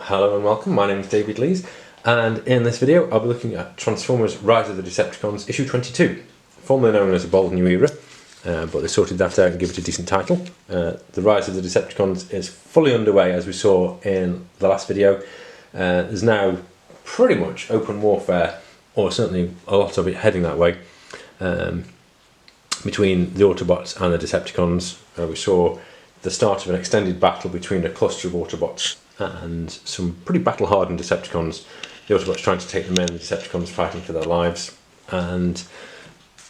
Hello and welcome, my name is David Lees, and in this video I'll be looking at Transformers Rise of the Decepticons issue 22, formerly known as A Bold New Era, but they sorted that out and gave it a decent title. The Rise of the Decepticons is fully underway, as we saw in the last video. There's now pretty much open warfare, or certainly a lot of it heading that way, between the Autobots and the Decepticons. We saw the start of an extended battle between a cluster of Autobots and some pretty battle-hardened Decepticons. The Autobots trying to take them in, the Decepticons fighting for their lives, and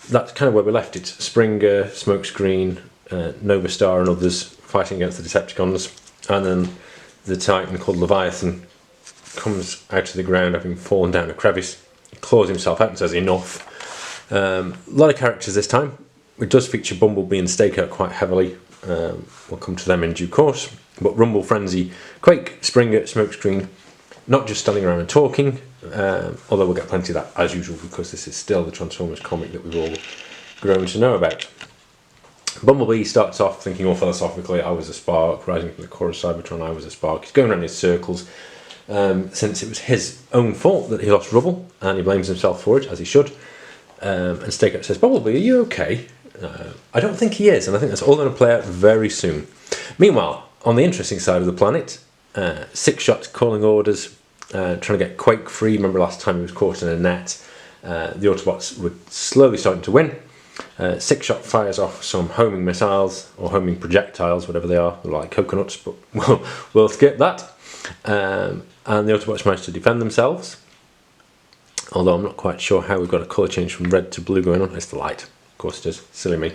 that's kind of where we left it. Springer, Smokescreen, Nova Star and others fighting against the Decepticons, and then the Titan called Leviathan comes out of the ground having fallen down a crevice, claws himself out and says enough. A lot of characters this time. It does feature Bumblebee and Stakeout quite heavily. We'll come to them in due course. But Rumble, Frenzy, Quake, Springer, Smokescreen, not just standing around and talking, although we'll get plenty of that as usual because this is still the Transformers comic that we've all grown to know about. Bumblebee starts off thinking all philosophically, I was a spark, rising from the core of Cybertron, I was a spark. He's going around in circles since it was his own fault that he lost Rubble, and he blames himself for it, as he should. And Stakeout says, Bumblebee, are you okay? I don't think he is, and I think that's all going to play out very soon. Meanwhile, on the interesting side of the planet, Sixshot's calling orders, trying to get Quake free. Remember last time he was caught in a net. The Autobots were slowly starting to win. Sixshot fires off some homing missiles, or homing projectiles, whatever they are. They're like coconuts, but we'll skip that. And the Autobots managed to defend themselves. Although I'm not quite sure how we've got a colour change from red to blue going on. It's the light. Of course it is. Silly me.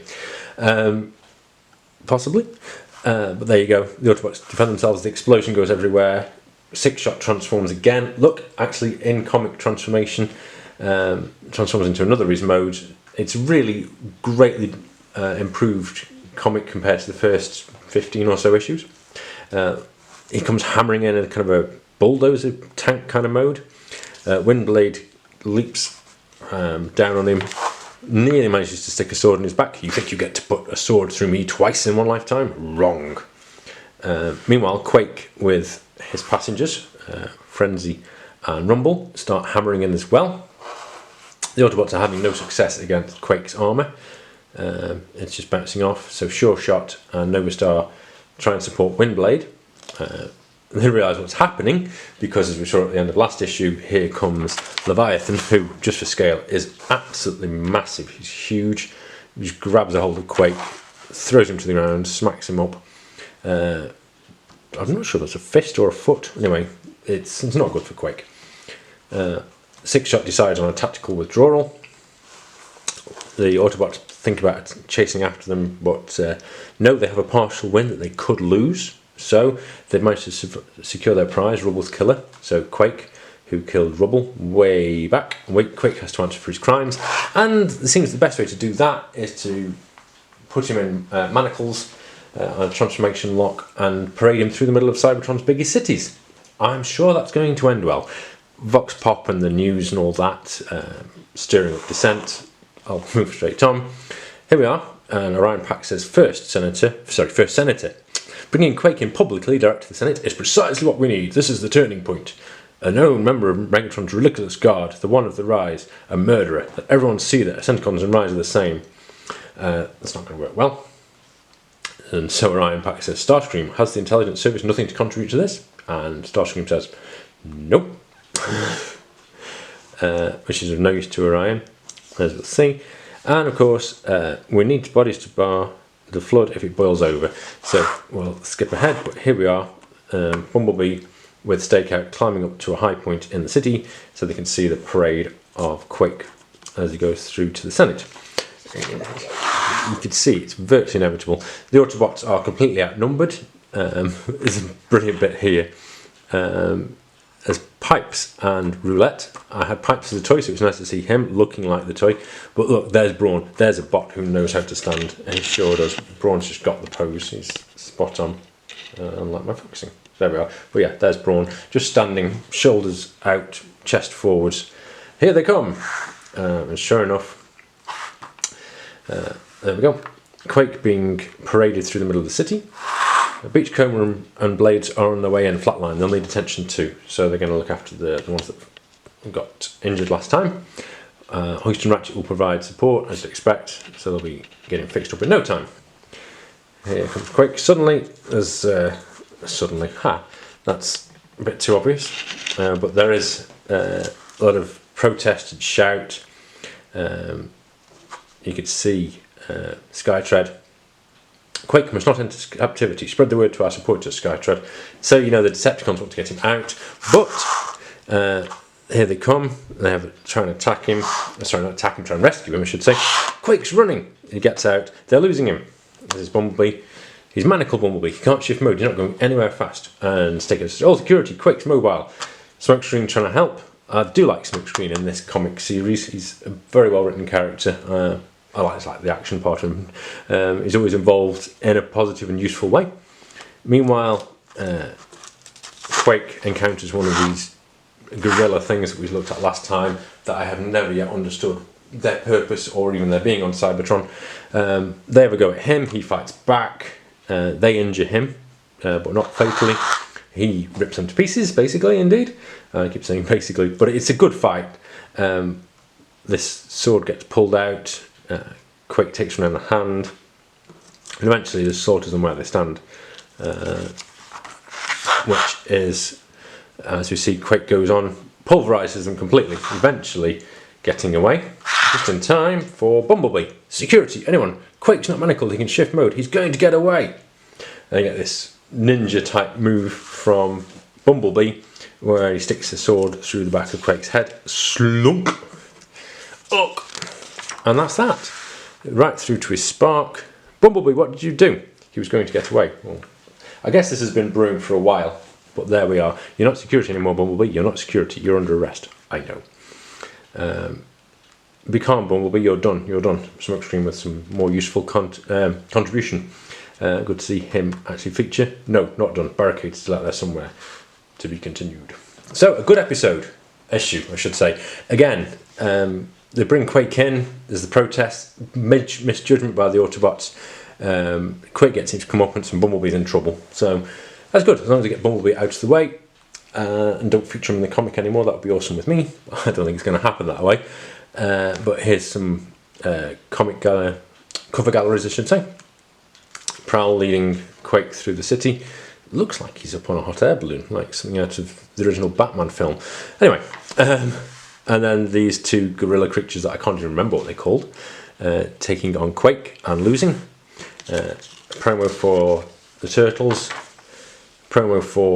Possibly. But there you go. The Autobots defend themselves. The explosion goes everywhere. Sixshot transforms again. Look, actually in comic transformation, transforms into another his mode. It's really greatly improved comic compared to the first 15 or so issues. He comes hammering in a kind of a bulldozer tank kind of mode. Windblade leaps down on him, nearly manages to stick a sword in his back. You think you get to put a sword through me twice in one lifetime? Wrong. Meanwhile, Quake with his passengers, Frenzy and Rumble, start hammering in as well. The Autobots are having no success against Quake's armour. It's just bouncing off. So Sure Shot and Nova Star try and support Windblade. They realise what's happening because, as we saw at the end of last issue, here comes Leviathan, who, just for scale, is absolutely massive. He's huge. He just grabs a hold of Quake, throws him to the ground, smacks him up. I'm not sure that's a fist or a foot. Anyway, it's not good for Quake. Sixshot decides on a tactical withdrawal. The Autobots think about chasing after them, but no, they have a partial win that they could lose. So they've managed to secure their prize, Rubble's killer. So Quake, who killed Rubble way back, Quake has to answer for his crimes, and it seems the best way to do that is to put him in manacles, on a transformation lock, and parade him through the middle of Cybertron's biggest cities. I'm sure that's going to end well. Vox Pop and the news and all that, stirring up dissent. I'll move straight on. Here we are, and Orion Pax says, first Senator. Bringing Quake in publicly direct to the Senate is precisely what we need. This is the turning point. A known member of Megatron's ridiculous guard, the one of the Rise, a murderer. Let everyone see that Decepticons and Rise are the same. That's not going to work well. And so Orion Pax says, Starscream, has the intelligence service nothing to contribute to this? And Starscream says, nope. Which is of no use to Orion, as we'll see. And of course, we need bodies to bar the flood if it boils over. So we'll skip ahead, but here we are. Bumblebee with Stakeout climbing up to a high point in the city so they can see the parade of Quake as he goes through to the Senate. You can see it's virtually inevitable. The Autobots are completely outnumbered. There's a brilliant bit here. There's Pipes and Roulette. I had Pipes as a toy, so it was nice to see him looking like the toy. But look, there's Brawn. There's a bot who knows how to stand, and he sure does. Brawn's just got the pose. He's spot on, unlike my focusing. There we are. But yeah, there's Brawn, just standing, shoulders out, chest forwards. Here they come. And sure enough, there we go. Quake being paraded through the middle of the city. Beachcomber and Blades are on their way in flatline. They'll need attention too, so they're going to look after the ones that got injured last time. Hoist and Ratchet will provide support as you'd expect, so they'll be getting fixed up in no time. Here comes Quake suddenly. There's suddenly, that's a bit too obvious, but there is a lot of protest and shout. You could see Skytread. Quake must not enter captivity. Spread the word to our supporters, Skytread. So you know the Decepticons want to get him out, but here they come. They have trying to attack him. Sorry, not attack him, try and rescue him, I should say. Quake's running. He gets out. They're losing him. This is Bumblebee. He's manacled Bumblebee. He can't shift mode. He's not going anywhere fast. And Sticker says, "All security. Quake's mobile." Smokescreen trying to help. I do like Smokescreen in this comic series. He's a very well written character. I like the action part of him. He's always involved in a positive and useful way. Meanwhile, Quake encounters one of these guerrilla things that we looked at last time that I have never yet understood their purpose or even their being on Cybertron. They have a go at him. He fights back. They injure him, but not fatally. He rips them to pieces, basically, indeed. I keep saying basically, but it's a good fight. This sword gets pulled out. Quake takes one in the hand. And eventually the slaughters them where they stand. Which is, as we see, Quake goes on, pulverizes them completely, eventually getting away. Just in time for Bumblebee. Security, anyone. Quake's not manacled, he can shift mode. He's going to get away. And you get this ninja type move from Bumblebee where he sticks the sword through the back of Quake's head. Slunk. Ugh. And that's that. Right through to his spark. Bumblebee, what did you do? He was going to get away. Well, I guess this has been brewing for a while, but there we are. You're not security anymore, Bumblebee. You're not security. You're under arrest. I know. Be calm, Bumblebee. You're done. You're done. Smokescreen with some more useful contribution. Good to see him actually feature. No, not done. Barricade's still out there somewhere to be continued. So, a good issue, I should say. Again, they bring Quake in. There's the protest. Misjudgment by the Autobots. Quake gets him to come up and some Bumblebee's in trouble. So, that's good. As long as they get Bumblebee out of the way and don't feature him in the comic anymore, that would be awesome with me. I don't think it's going to happen that way. But here's some cover galleries, I should say. Prowl leading Quake through the city. Looks like he's up on a hot air balloon, like something out of the original Batman film. Anyway, and then these two gorilla creatures that I can't even remember what they're called, taking on Quake and losing. Promo for the Turtles. Promo for